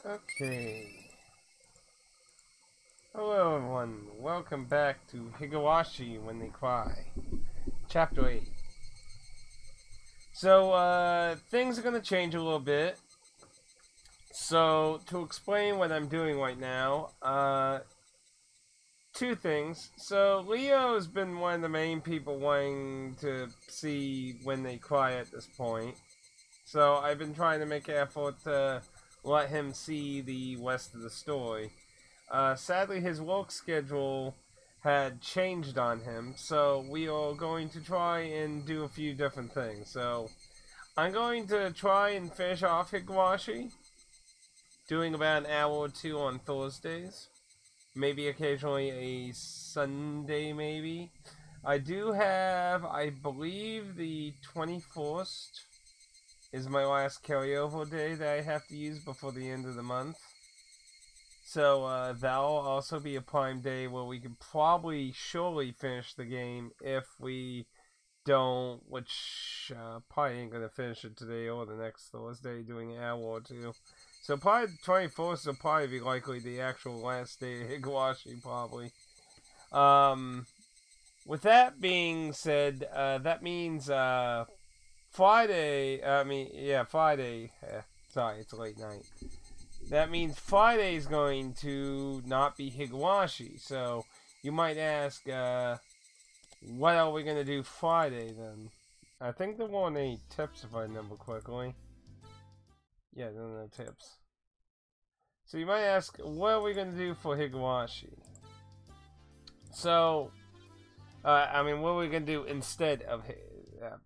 Okay. Hello everyone, welcome back to Higurashi When They Cry, Chapter 8. So, things are gonna change a little bit. So, to explain what I'm doing right now, two things. So, Leo has been one of the main people wanting to see When They Cry at this point. So, I've been trying to make an effort to let him see the rest of the story. Sadly, his work schedule had changed on him, so we are going to try and do a few different things. So, I'm going to try and finish off Higurashi, doing about an hour or two on Thursdays. Maybe occasionally a Sunday, maybe. I do have, I believe, the 21st is my last carryover day that I have to use before the end of the month. So that'll also be a prime day where we could probably surely finish the game if we don't, which probably ain't gonna finish it today or the next Thursday, doing an hour or two. So probably the 21st will probably be likely the actual last day of Higurashi, probably. With that being said, that means Friday, Friday, sorry, it's late night. That means Friday is going to not be Higurashi. So you might ask, what are we going to do Friday then? I think there weren't any tips if I remember correctly. Yeah, there were no tips. So you might ask, what are we going to do for Higurashi? So, what are we going to do instead of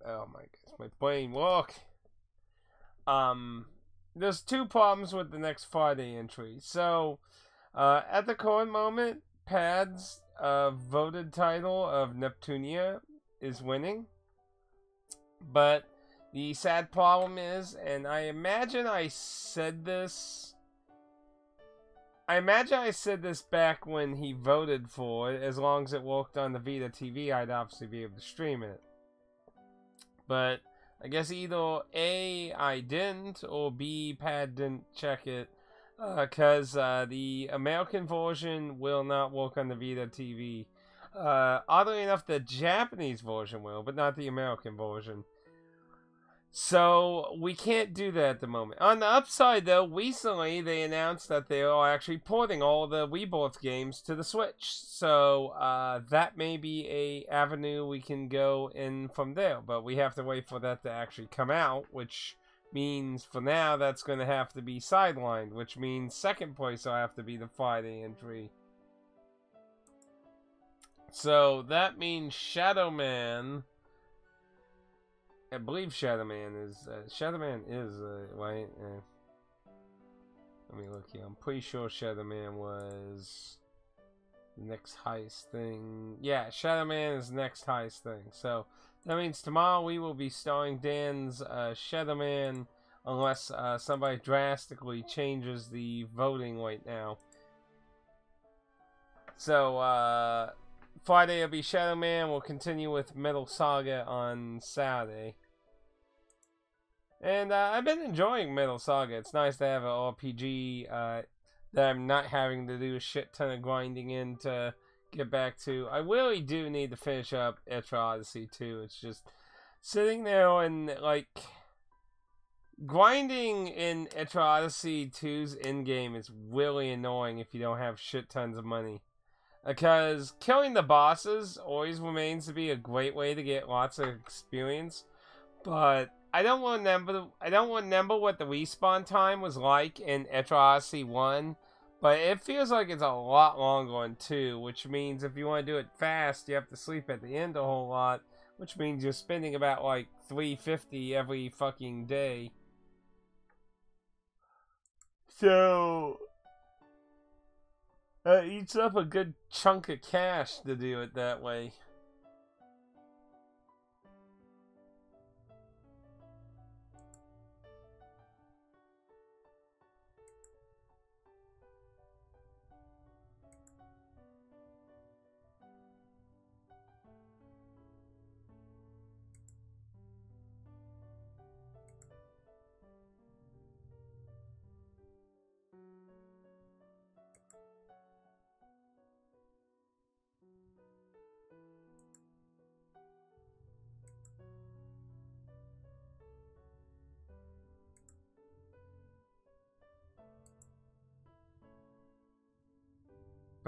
oh my goodness, my brain work. There's two problems with the next Friday entry. So, at the current moment, Pad's voted title of Neptunia is winning. But the sad problem is, and I imagine I said this back when he voted for it. As long as it worked on the Vita TV, I'd obviously be able to stream it. But I guess either A, I didn't, or B, Pad didn't check it, because the American version will not work on the Vita TV. Oddly enough, the Japanese version will, but not the American version. So, we can't do that at the moment. On the upside, though, recently they announced that they are actually porting all the Rebirth games to the Switch. So, that may be a avenue we can go in from there. But we have to wait for that to actually come out, which means for now that's going to have to be sidelined, which means second place will have to be the Friday entry. So, that means Shadow Man... I believe Shadow Man is right. Let me look here. I'm pretty sure Shadow Man was the next highest thing. Yeah, Shadow Man is the next highest thing. So that means tomorrow we will be starting Dan's Shadow Man, unless somebody drastically changes the voting right now. So Friday will be Shadow Man. We'll continue with Metal Saga on Saturday. And I've been enjoying Metal Saga. It's nice to have an RPG that I'm not having to do a shit ton of grinding in to get back to. I really do need to finish up Ch.8 Odyssey 2. It's just sitting there and, like, grinding in Ch.8 Odyssey 2's endgame is really annoying if you don't have shit tons of money. Because killing the bosses always remains to be a great way to get lots of experience, but I don't remember what the respawn time was like in Ch.8 Odyssey 1, but it feels like it's a lot longer in 2, which means if you want to do it fast, you have to sleep at the end a whole lot, which means you're spending about like $350 every fucking day. So eats up a good chunk of cash to do it that way.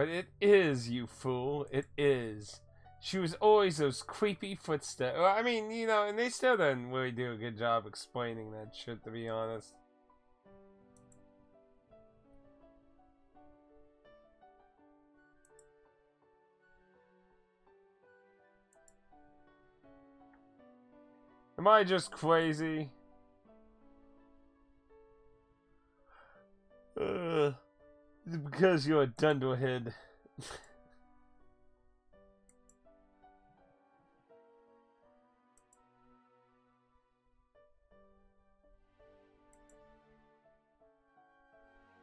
But it is, you fool. It is. She was always those creepy footsteps. Well, I mean, you know, and they still didn't really do a good job explaining that shit, to be honest. Am I just crazy? Because you're a dunderhead.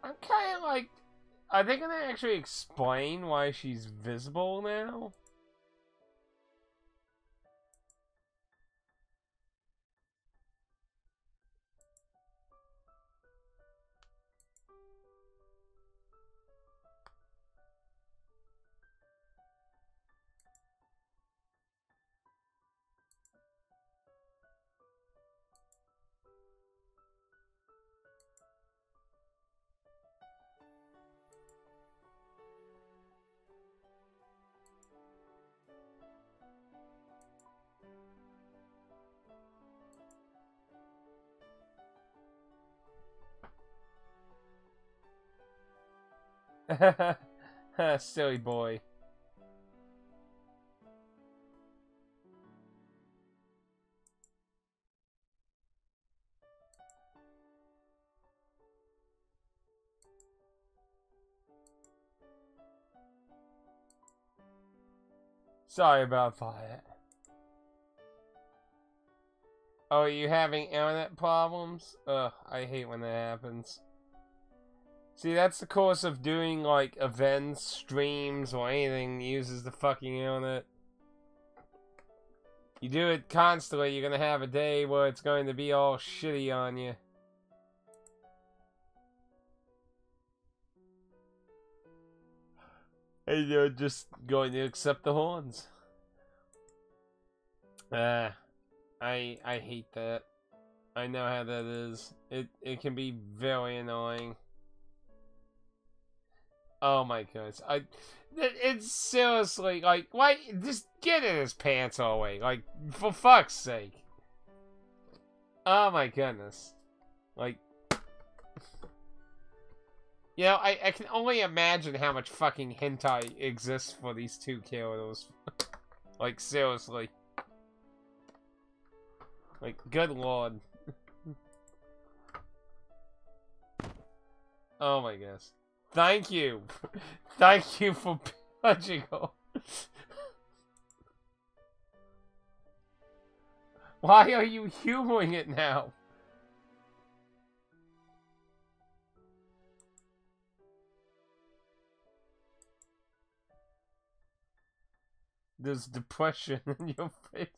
I'm kind of like, are they gonna actually explain why she's visible now? Silly boy. Sorry about that. Oh, are you having internet problems? Ugh, I hate when that happens. See, that's the course of doing, like, events, streams, or anything that uses the fucking internet. You do it constantly, you're gonna have a day where it's going to be all shitty on you. And you're just going to accept the horns. I hate that. I know how that is. It can be very annoying. Oh my goodness. It's seriously, like, why, just get in his pants already, like, for fuck's sake. Oh my goodness. Like, you know, I can only imagine how much fucking hentai exists for these two characters. Like, seriously. Like, good lord. Oh my goodness. Thank you. Thank you for punching him. Why are you humoring it now? There's depression in your face.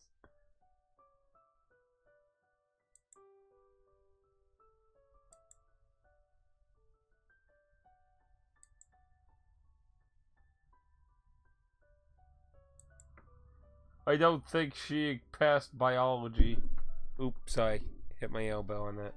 I don't think she passed biology. Oops, I hit my elbow on that.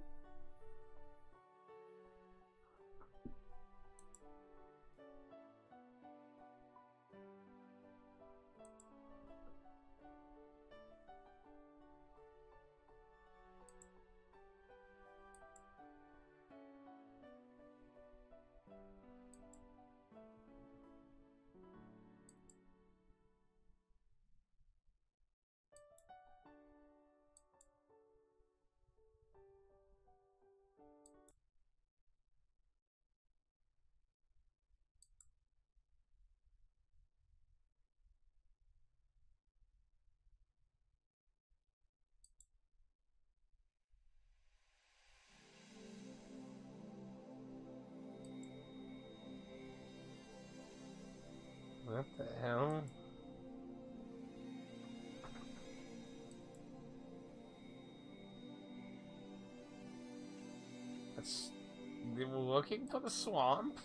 What the hell? They were looking for the swamp?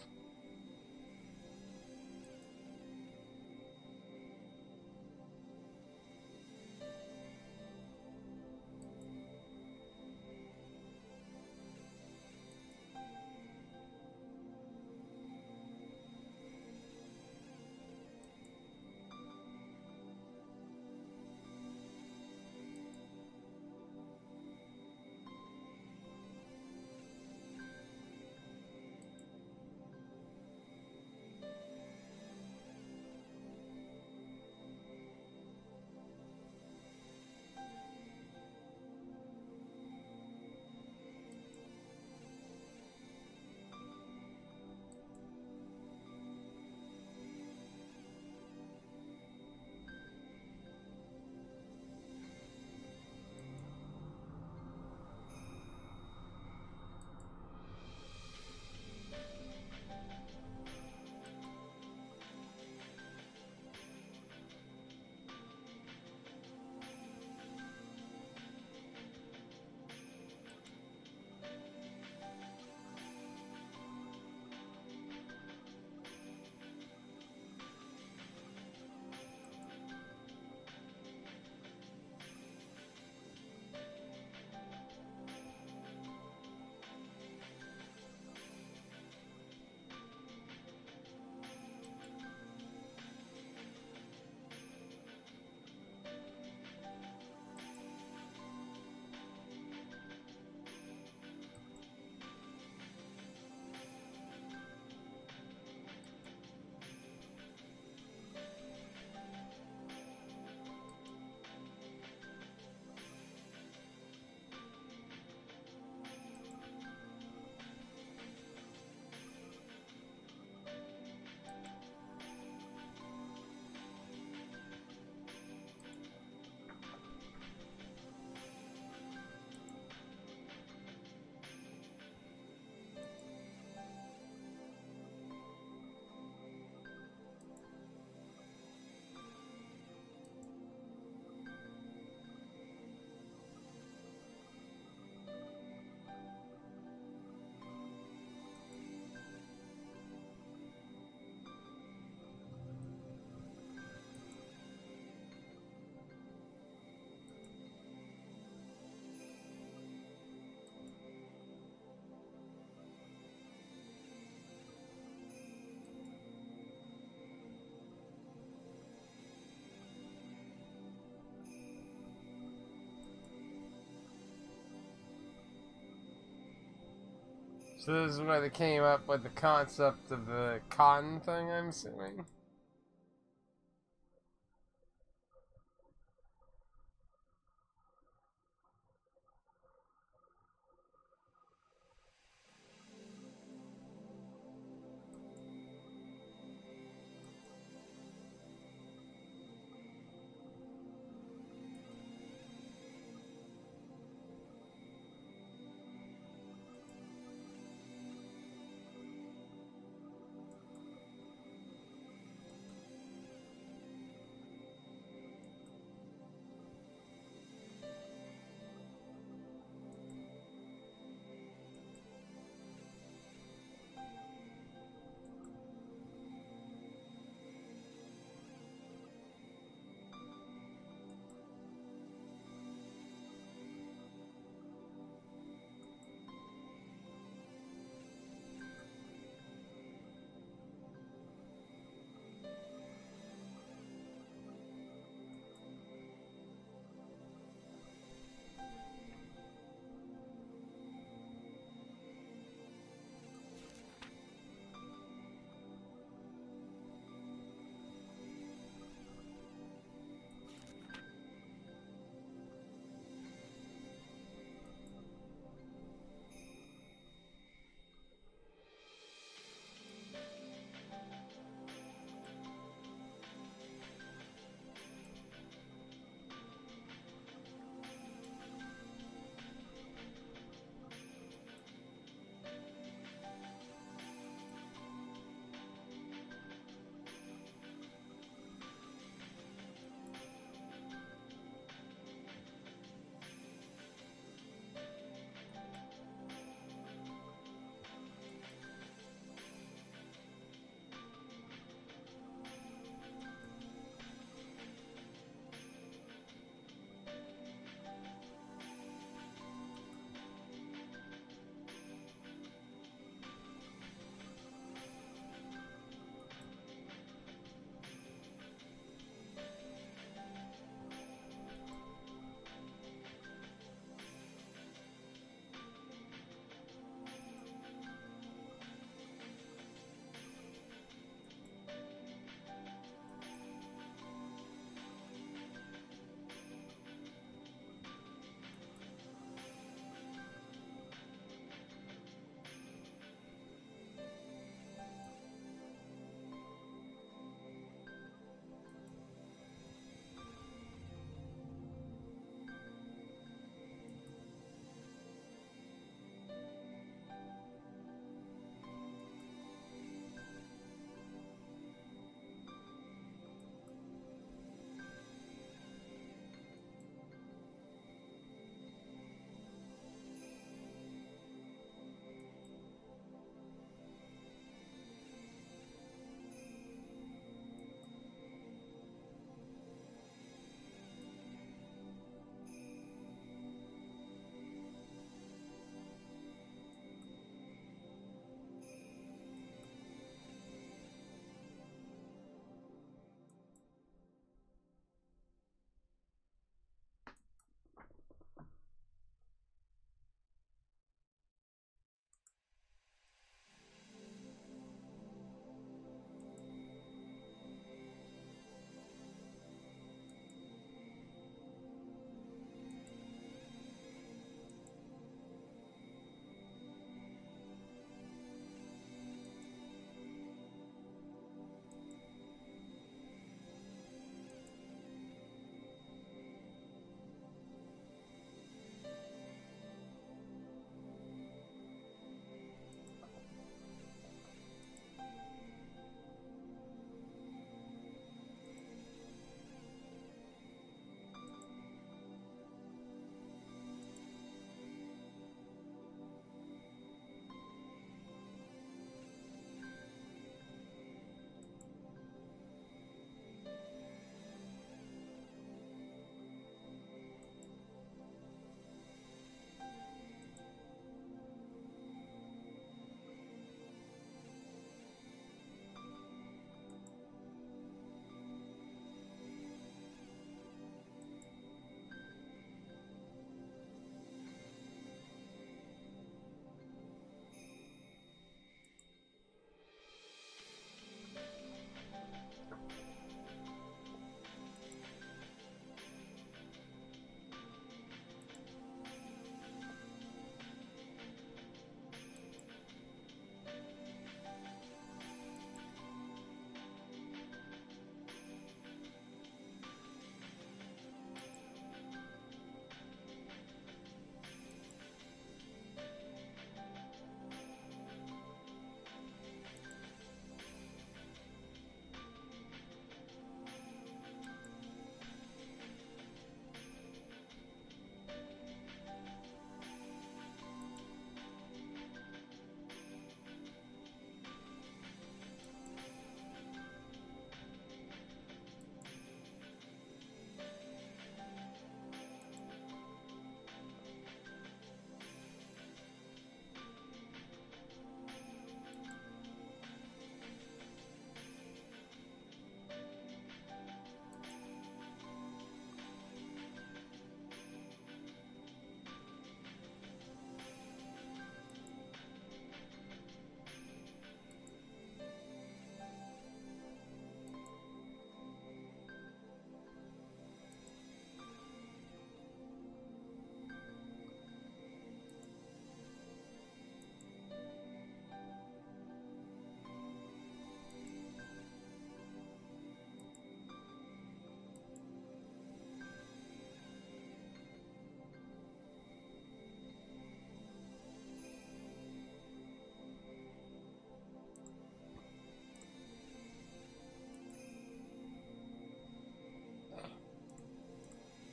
So this is where they came up with the concept of the cotton thing, I'm assuming?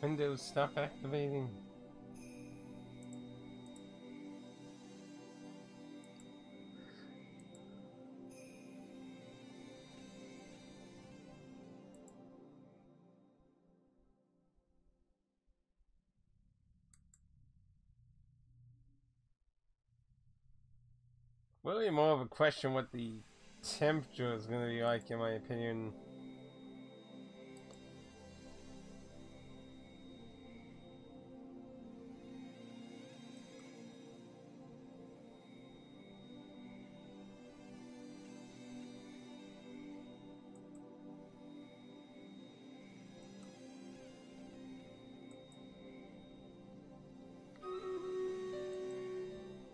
Windows, stop activating. Really more of a question what the temperature is going to be like, in my opinion.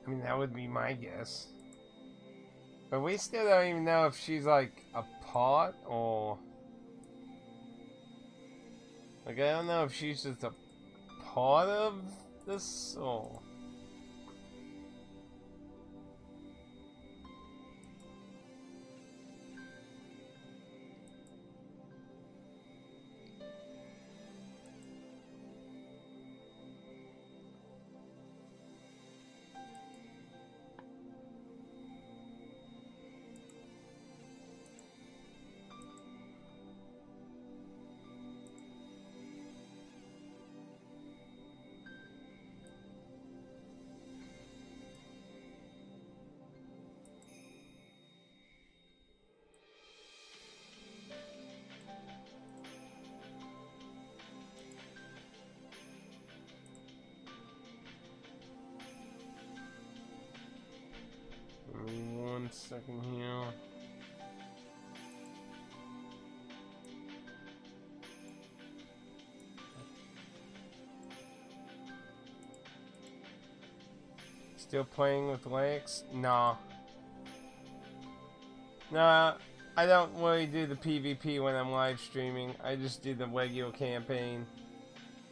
I mean, that would be my guess. But we still don't even know if she's, like, a part, or... Like, I don't know if she's just a part of this, or... Give me 1 second here. Still playing with Lex? Nah. Nah, I don't really do the PvP when I'm live streaming. I just do the regular campaign.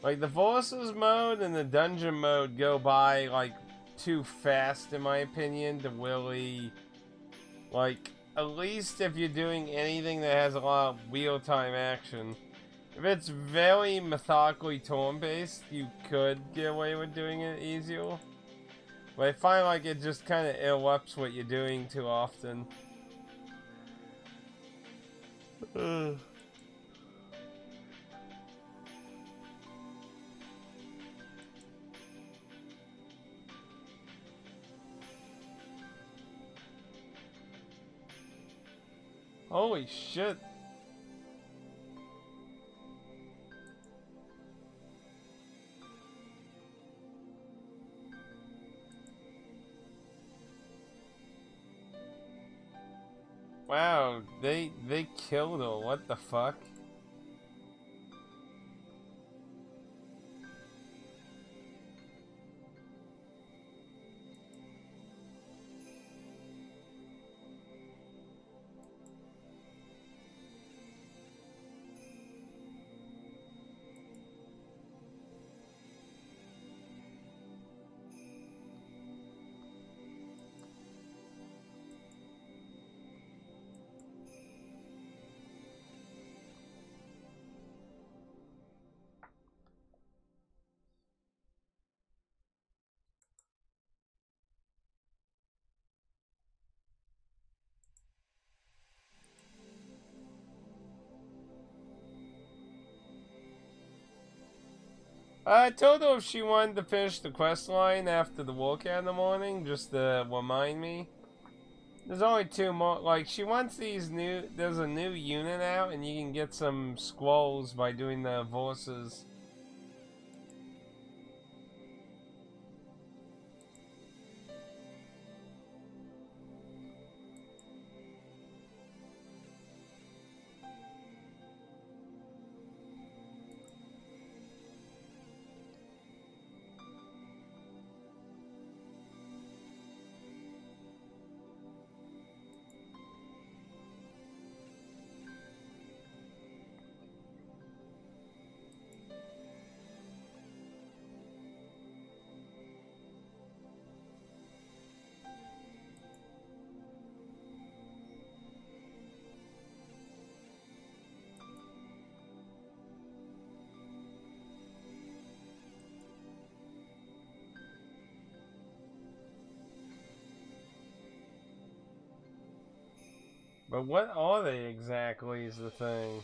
Like, the Forces mode and the dungeon mode go by, like, too fast, in my opinion, to really... Like, at least if you're doing anything that has a lot of real-time action. If it's very methodically turn-based, you could get away with doing it easier. But I find like it just kind of interrupts what you're doing too often. Holy shit. Wow, they killed her. What the fuck? I told her if she wanted to finish the quest line after the workout in the morning, just to remind me. There's only 2 more. Like, she wants these new... There's a new unit out, and you can get some scrolls by doing the Forces. But what are they exactly is the thing.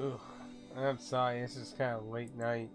Ugh. I'm sorry, this is kind of late night.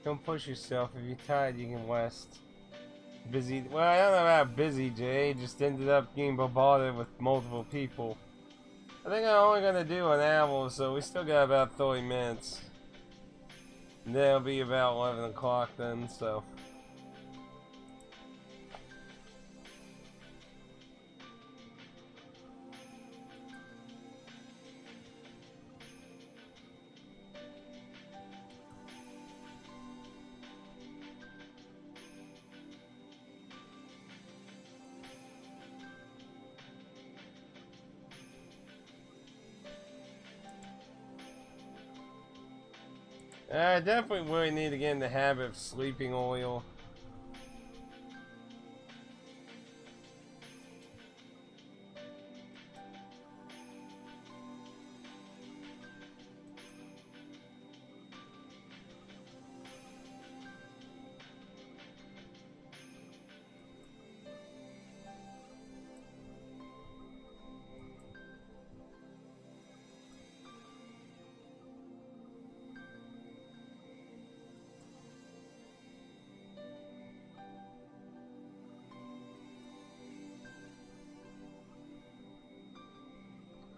Don't push yourself. If you're tired, you can rest. Busy. Well, I don't know about busy, Jay. Just ended up getting bombarded with multiple people. I think I'm only gonna do an hour, so we still got about 30 minutes. And then it'll be about 11 o'clock then, so. I definitely really need to get in the habit of sleeping oil.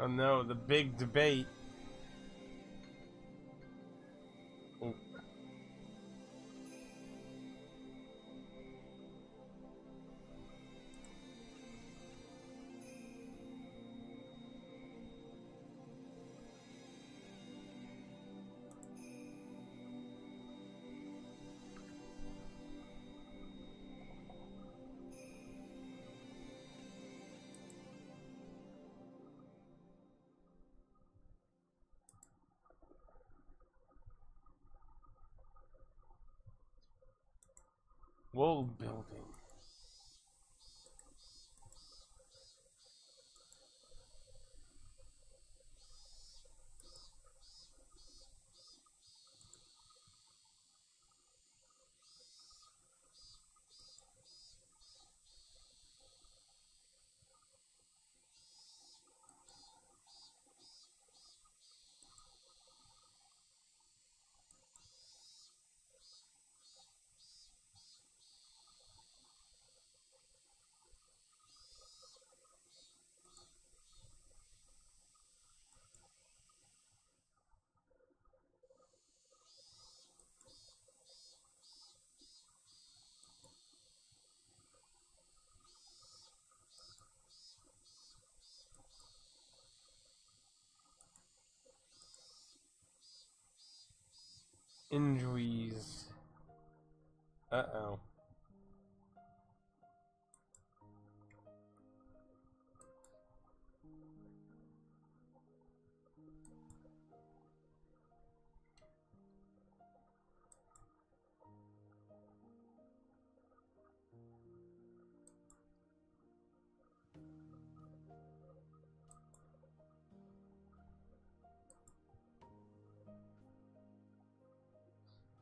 Oh no, the big debate. Oh. World building. Injuries. Uh-oh.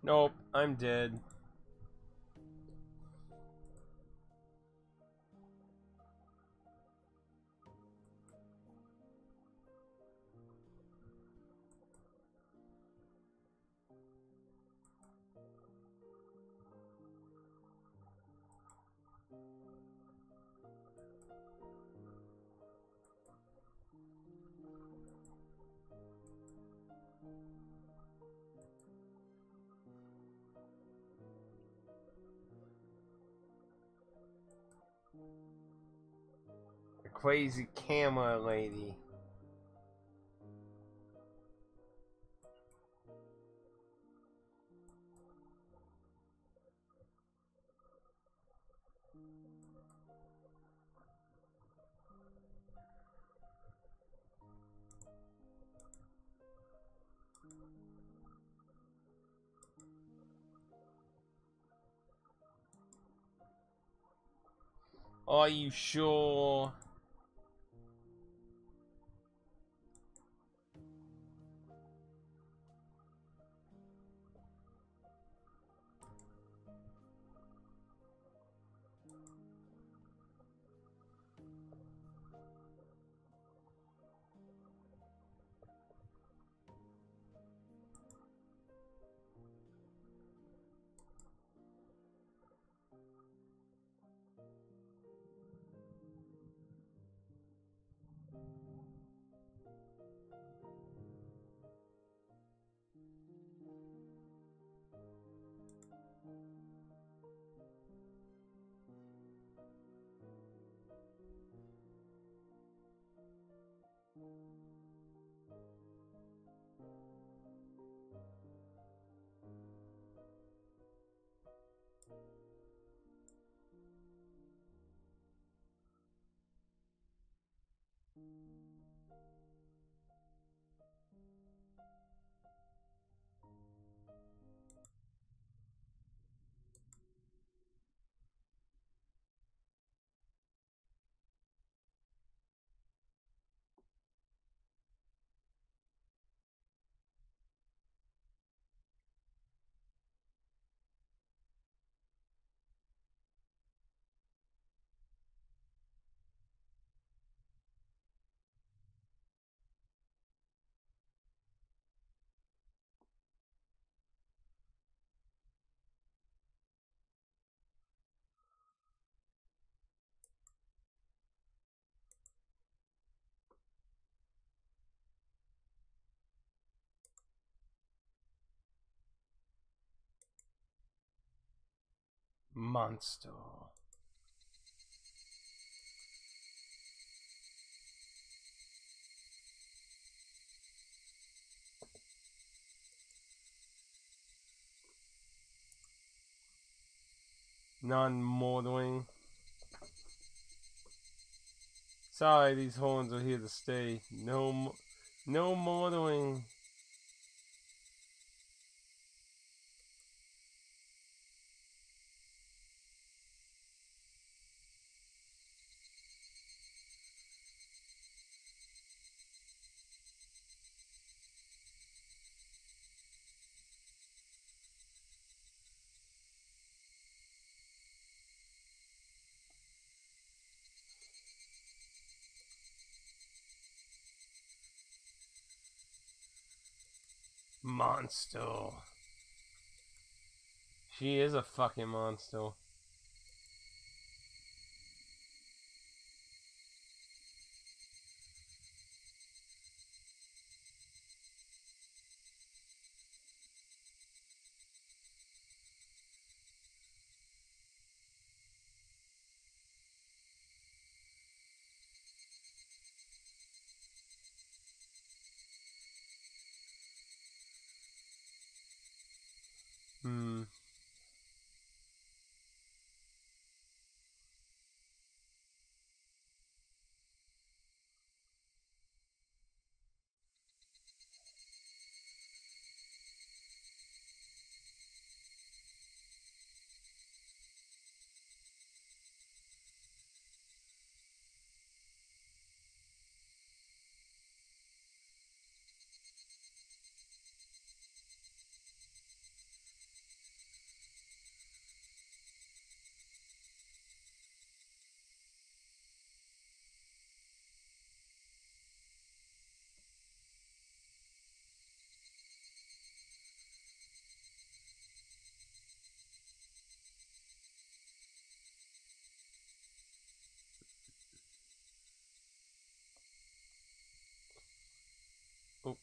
Nope, I'm dead. The crazy camera lady. Are you sure? Monster. Non-mortaling. Sorry, these horns are here to stay. No mortaling. Monster. She is a fucking monster. Oh,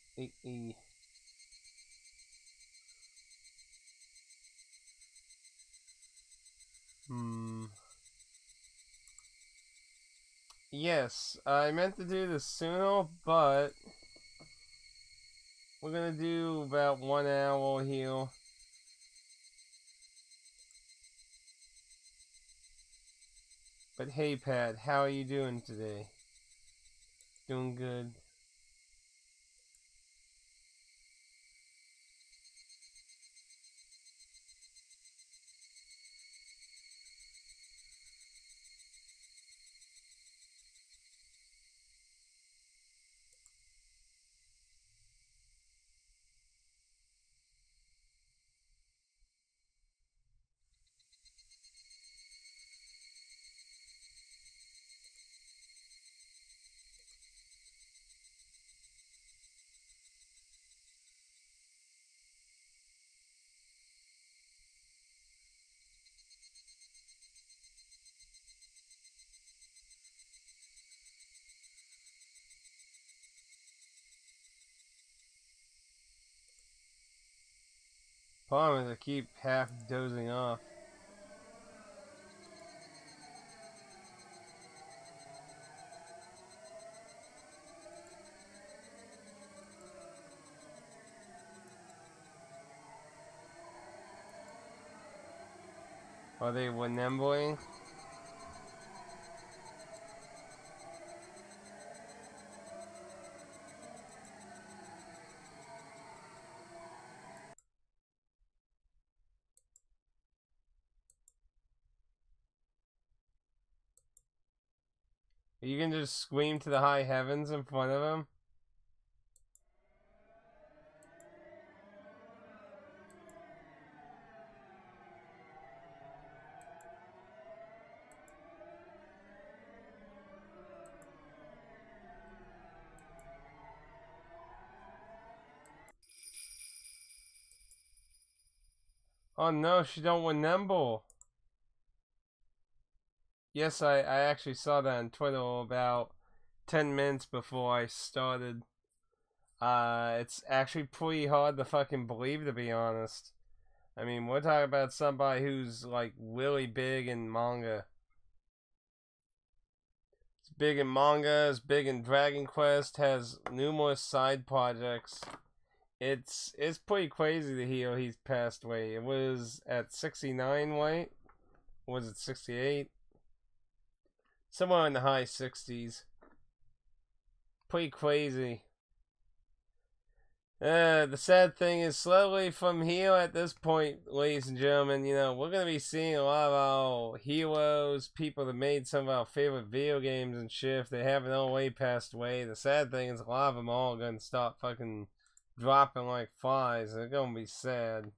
Yes, I meant to do this sooner, but we're gonna do about 1 hour here. But hey, Pat, how are you doing today? Doing good. Problem is I keep half dozing off. Are they Winemboing? Are you gonna just scream to the high heavens in front of him? Oh no, she don't Winembo. Yes, I actually saw that on Twitter about 10 minutes before I started. It's actually pretty hard to fucking believe, to be honest. I mean, we're talking about somebody who's like really big in manga. It's big in manga, it's big in Dragon Quest, has numerous side projects. It's pretty crazy to hear he's passed away. It was at 69, right? Or was it 68? Somewhere in the high 60s. Pretty crazy. The sad thing is, slowly from here at this point, ladies and gentlemen, you know, we're going to be seeing a lot of our heroes, people that made some of our favorite video games and shit, if they haven't already passed away. The sad thing is, a lot of them all going to start fucking dropping like flies. They're going to be sad.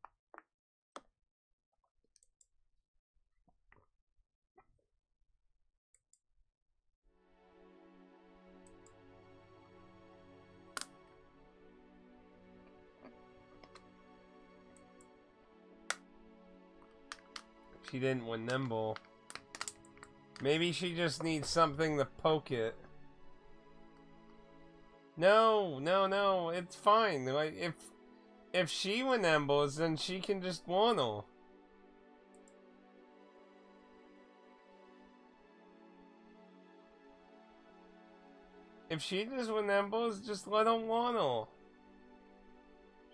She didn't win Nimble. Maybe she just needs something to poke it. No, it's fine. Like, if she win Nimbles, then she can just waddle. If she just win Nimbles, just let her waddle.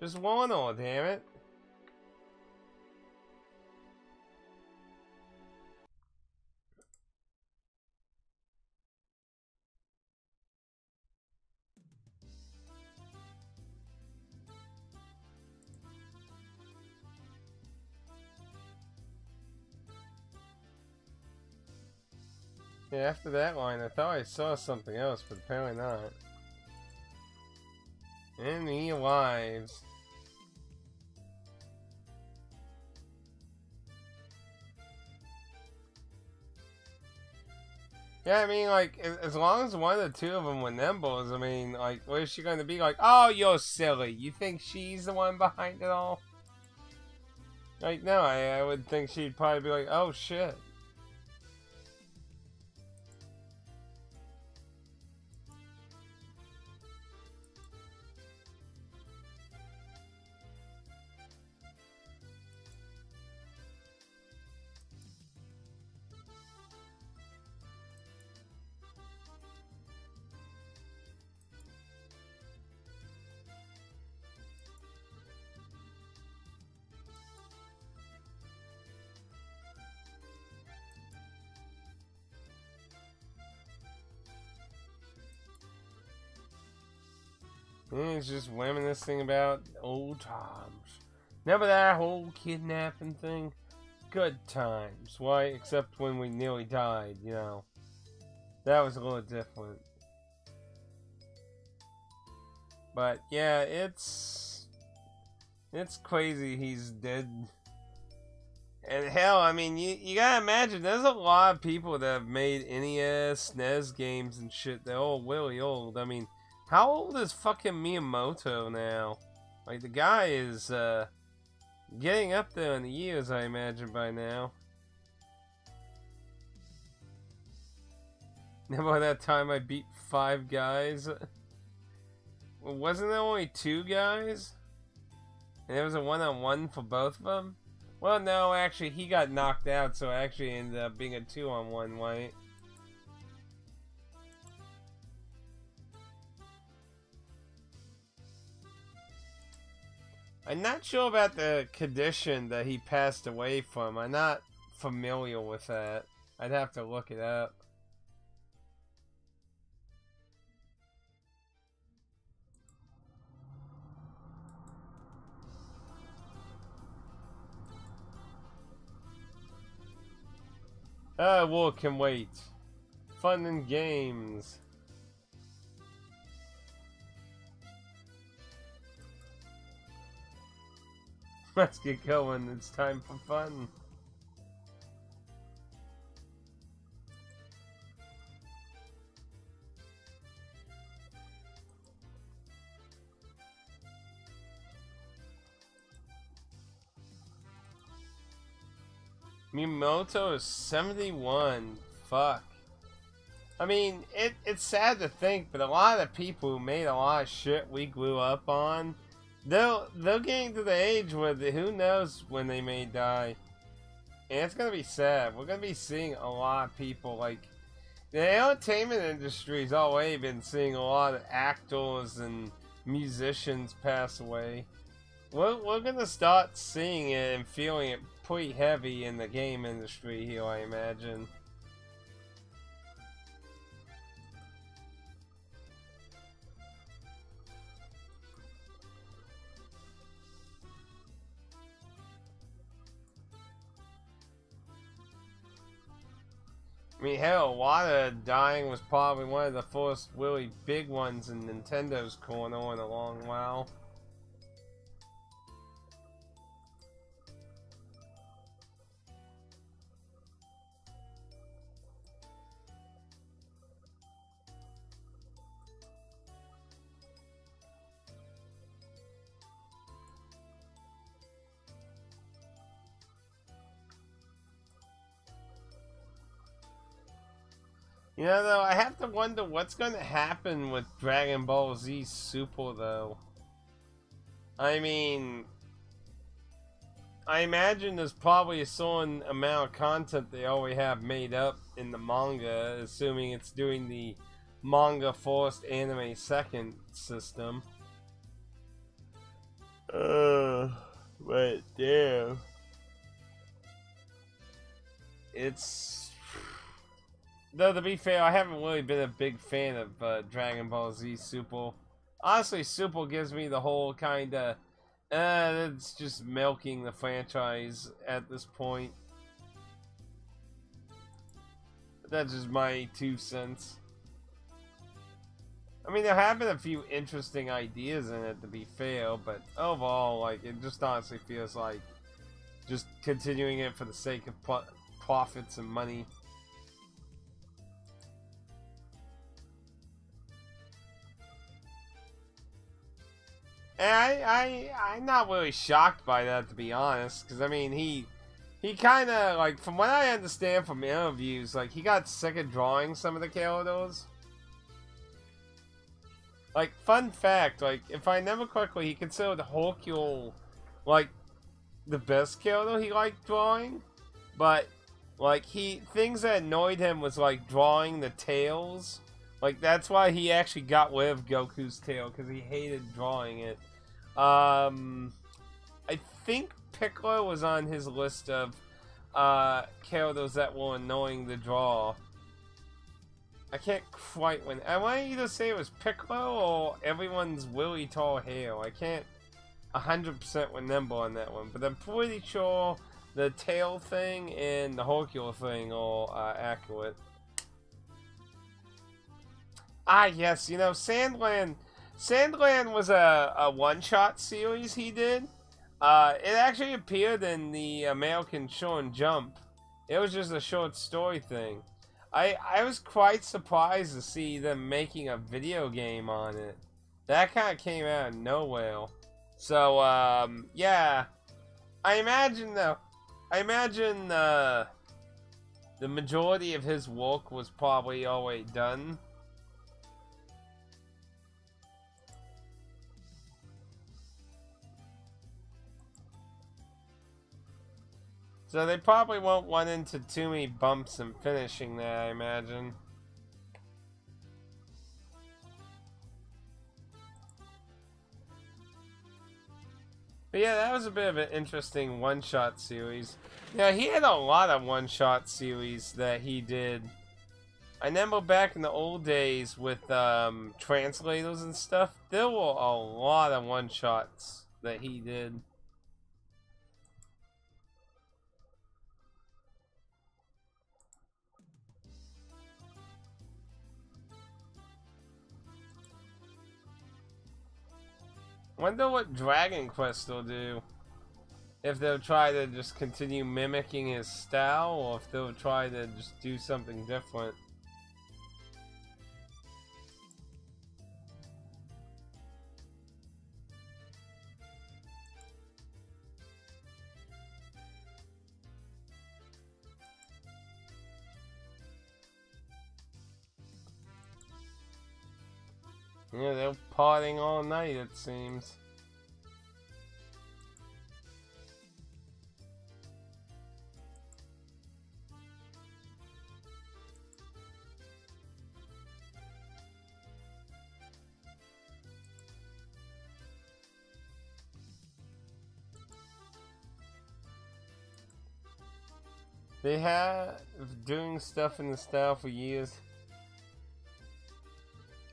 Just waddle, damn it. Yeah, after that line, I thought I saw something else, but apparently not. And he lives. Yeah, I mean, like, as long as one or two of them were Nimbles, I mean, like, what is she going to be like? Oh, you're silly. You think she's the one behind it all? Like, no, I would think she'd probably be like, oh, shit. And he's just reminiscing about old times. Remember that whole kidnapping thing? Good times, right? Except when we nearly died, you know. That was a little different. But yeah, it's crazy he's dead. And hell, I mean, you gotta imagine, there's a lot of people that have made NES, SNES games and shit. They're all really old. I mean, how old is fucking Miyamoto now? Like, the guy is, getting up there in the years, I imagine, by now. Remember that time I beat 5 guys? Well, wasn't there only 2 guys? And there was a one-on-one for both of them? Well, no, actually, he got knocked out, so it actually ended up being a 2-on-1, right? I'm not sure about the condition that he passed away from. I'm not familiar with that. I'd have to look it up. War can wait. Fun and games. Let's get going. It's time for fun. Miyamoto is 71. Fuck. I mean, it's sad to think, but a lot of the people who made a lot of shit we grew up on they'll get to the age where who knows when they may die. And it's gonna be sad. We're gonna be seeing a lot of people like the entertainment industry's already been seeing a lot of actors and musicians pass away. We're gonna start seeing it and feeling it pretty heavy in the game industry here, I imagine. I mean, hell, Wada dying was probably one of the first really big ones in Nintendo's corner in a long while. You know, though, I have to wonder what's going to happen with Dragon Ball Z Super, though. I mean, I imagine there's probably a certain amount of content they already have made up in the manga, assuming it's doing the manga first, anime second system. But damn. It's... Though, to be fair, I haven't really been a big fan of Dragon Ball Z Super. Honestly, Super gives me the whole kind of... it's just milking the franchise at this point. That's just my 2 cents. I mean, there have been a few interesting ideas in it, to be fair, but overall, like, it just honestly feels like just continuing it for the sake of profits and money. And I'm not really shocked by that, to be honest, because I mean, he kind of, like, from what I understand from interviews, like, he got sick of drawing some of the characters. Like, fun fact, like, if I remember correctly, he considered Hercule, like, the best character he liked drawing, but, like, things that annoyed him was, like, drawing the tails. Like, that's why he actually got rid of Goku's tail, because he hated drawing it. I think Piccolo was on his list of characters that were annoying to draw. I can't quite I want to either say it was Piccolo or everyone's really tall hair. I can't 100% remember on that one, but I'm pretty sure the tail thing and the Hercule thing are accurate. Ah, yes, you know, Sandland was a one-shot series he did. It actually appeared in the American Shonen Jump. It was just a short story thing. I was quite surprised to see them making a video game on it. That kind of came out of nowhere. So, yeah. I imagine the majority of his work was probably already done. So they probably won't run into too many bumps in finishing that, I imagine. But yeah, that was a bit of an interesting one-shot series. Yeah, he had a lot of one-shot series that he did. I remember back in the old days with translators and stuff, there were a lot of one-shots that he did. Wonder what Dragon Quest will do. If they'll try to just continue mimicking his style, or if they'll try to just do something different. Yeah, they're partying all night, it seems. They have doing stuff in the style for years.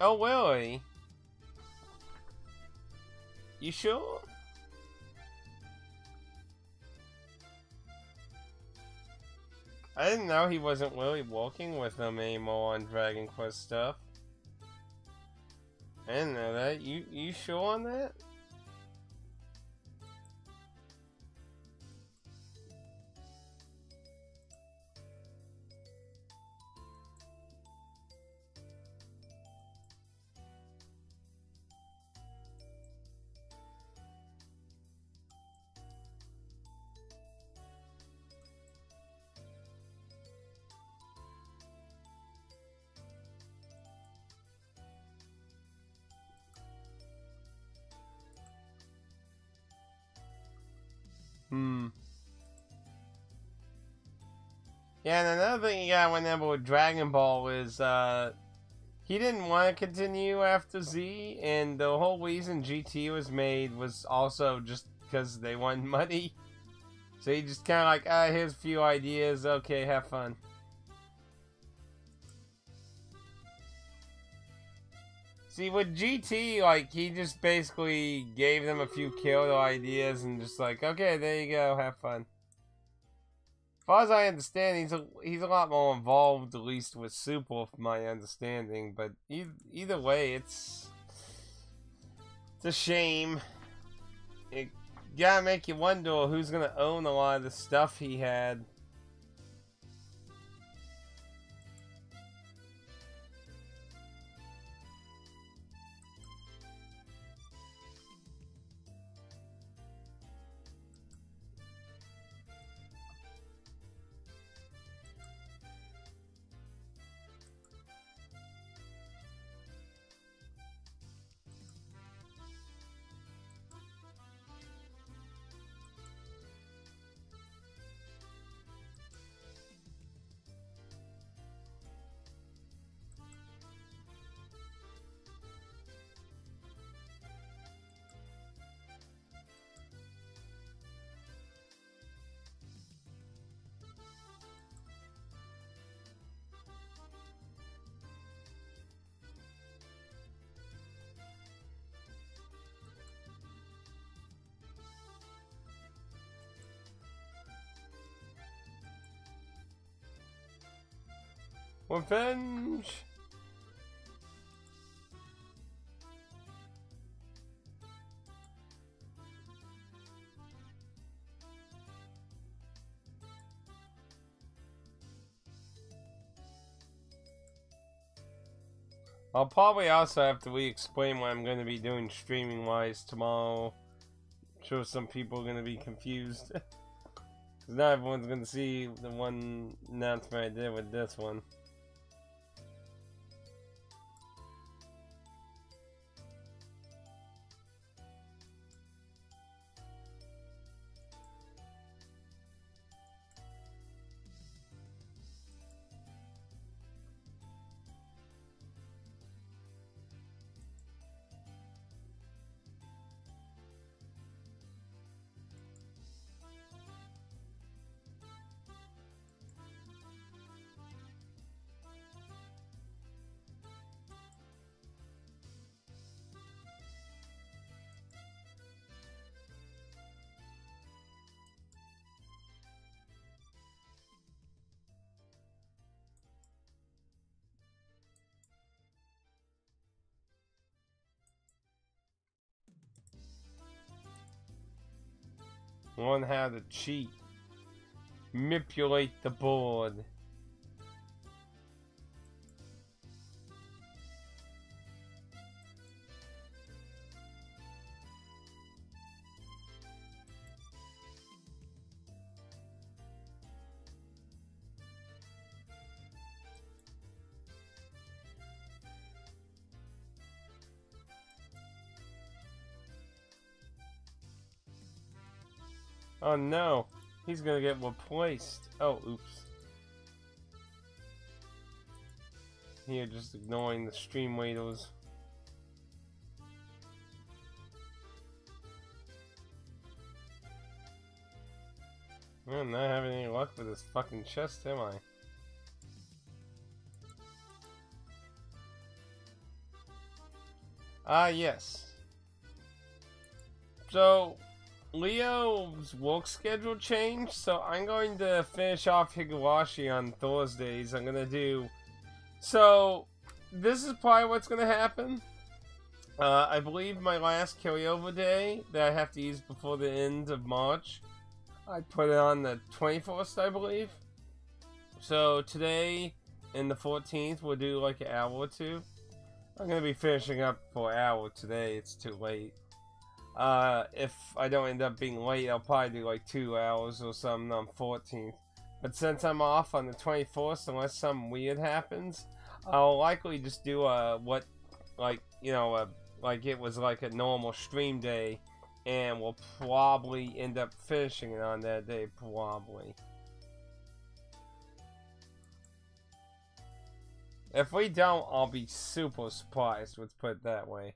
Oh, really? You sure? I didn't know he wasn't really working with them anymore on Dragon Quest stuff. I didn't know that. You sure on that? Yeah, and another thing you gotta remember with Dragon Ball is, he didn't want to continue after Z, and the whole reason GT was made was also just because they wanted money. So he just kind of like, here's a few ideas, okay, have fun. See, with GT, like, he just basically gave them a few killer ideas and just like, okay, there you go, have fun. As far as I understand, he's a lot more involved, at least with Super, from my understanding. But either way, it's a shame. It gotta make you wonder who's gonna own a lot of the stuff he had. Revenge! I'll probably also have to re-explain what I'm going to be doing streaming-wise tomorrow. I'm sure some people are going to be confused. Because not everyone's going to see the one announcement I did with this one. Learn how to cheat. Manipulate the board. Oh no, he's gonna get replaced. Oh, oops. Here, just ignoring the stream waiters. I'm not having any luck with this fucking chest, am I? Ah, yes. So, Leo's work schedule changed, so I'm going to finish off Higurashi on Thursdays. I'm gonna do... So, this is probably what's gonna happen. I believe my last carryover day that I have to use before the end of March, I put it on the 21st, I believe. So, today and the 14th, we'll do like an hour or two. I'm gonna be finishing up for an hour today, it's too late. If I don't end up being late, I'll probably do like 2 hours or something on 14th. But since I'm off on the 24th, unless something weird happens, I'll likely just do like it was like a normal stream day, and we'll probably end up finishing it on that day, probably. If we don't, I'll be super surprised, let's put it that way.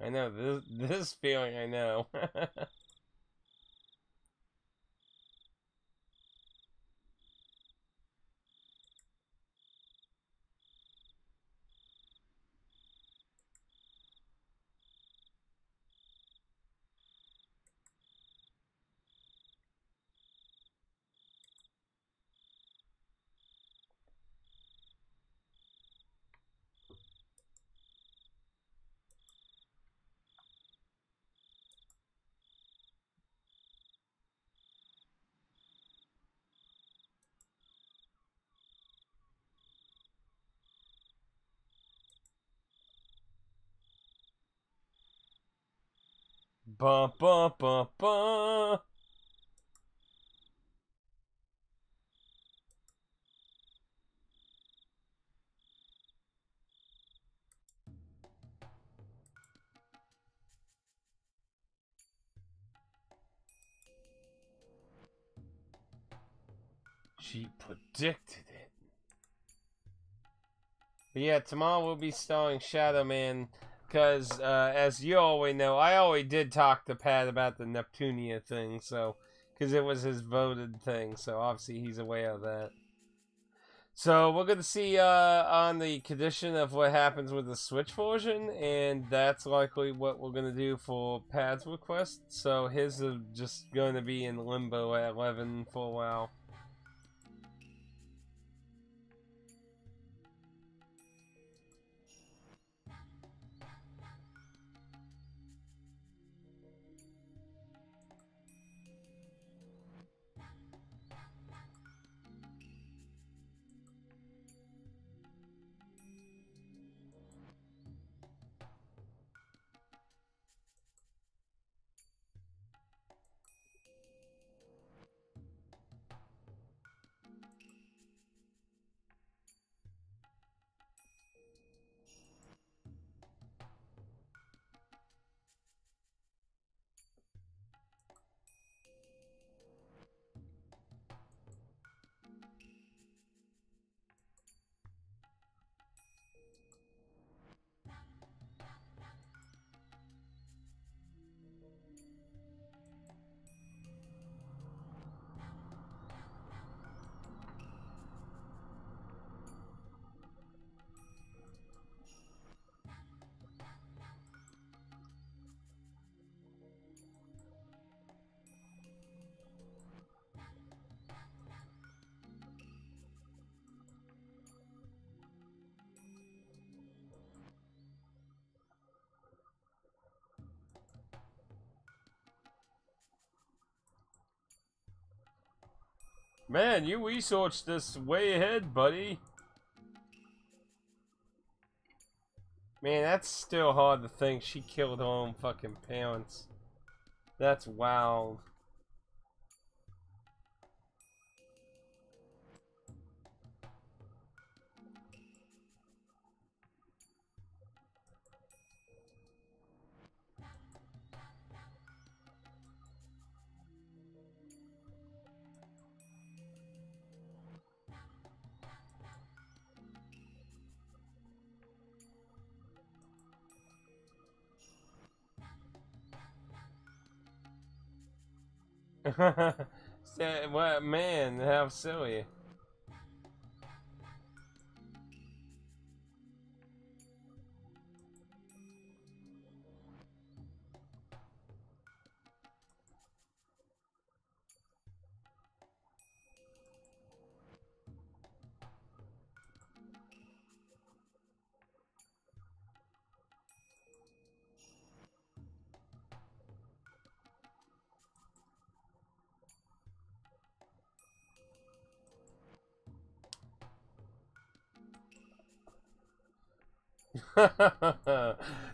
I know, this feeling, I know. Ba ba ba ba. She predicted it. But yeah, tomorrow we'll be starring Shadow Man, because as you always know, I always did talk to Pat about the Neptunia thing, so because it was his voted thing, so obviously he's aware of that. So we're gonna see on the condition of what happens with the Switch version, and that's likely what we're gonna do for Pat's request. So his is just going to be in limbo at 11 for a while. Man, you researched this way ahead, buddy. Man, that's still hard to think she killed her own fucking parents. That's wild. What man? How silly.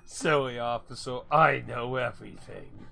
Silly officer, I know everything.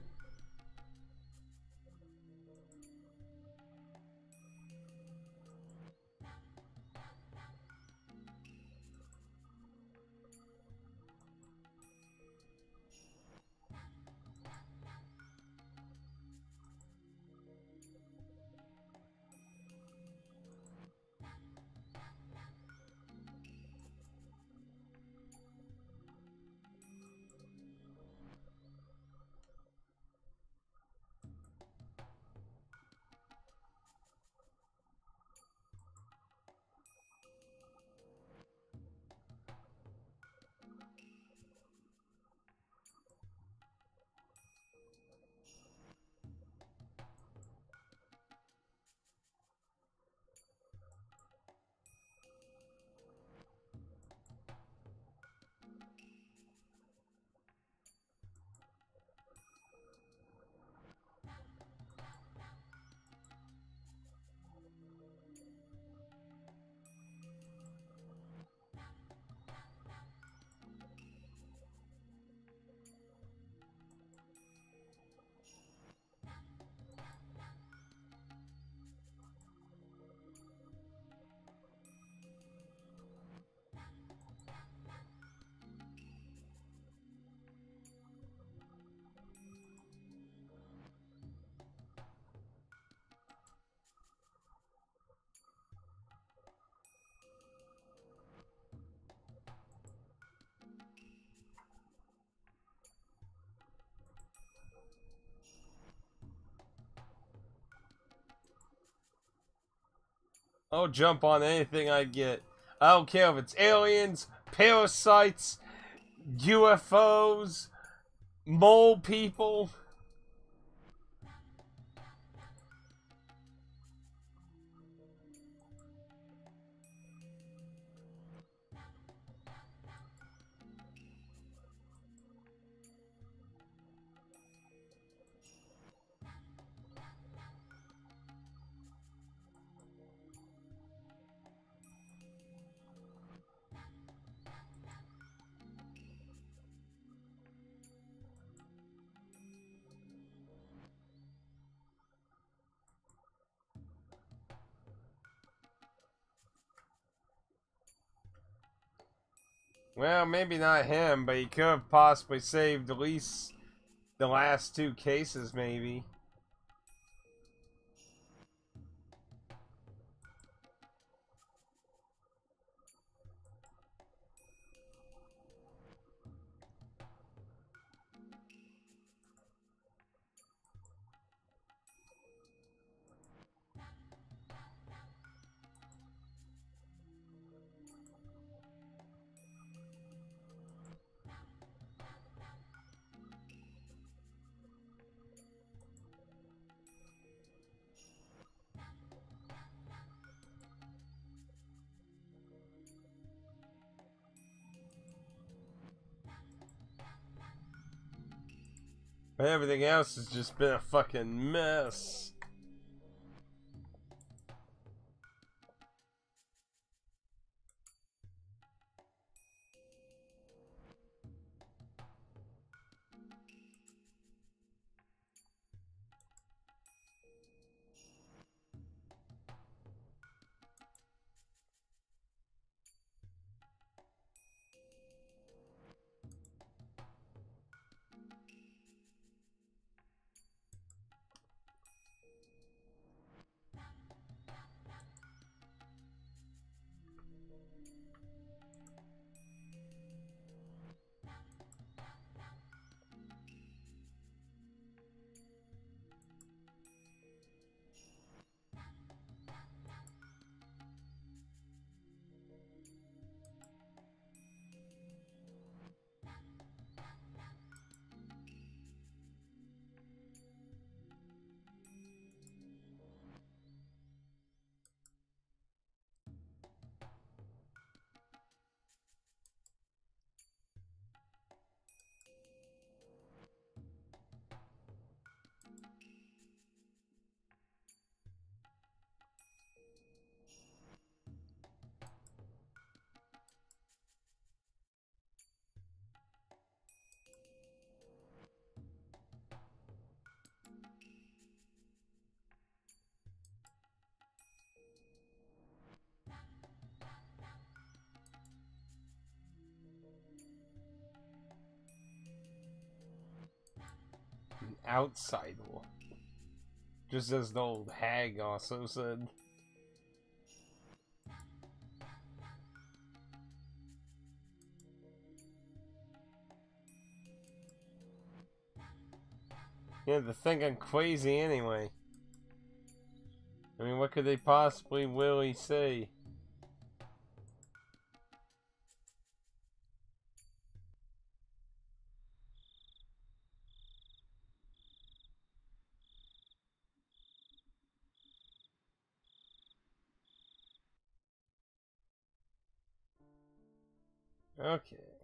I'll jump on anything I get. I don't care if it's aliens, parasites, UFOs, mole people. Well, maybe not him, but he could have possibly saved at least the last two cases, maybe. But everything else has just been a fucking mess. outsider. Just as the old hag also said. Yeah, they think I'm crazy anyway. I mean, what could they possibly really say? Okay.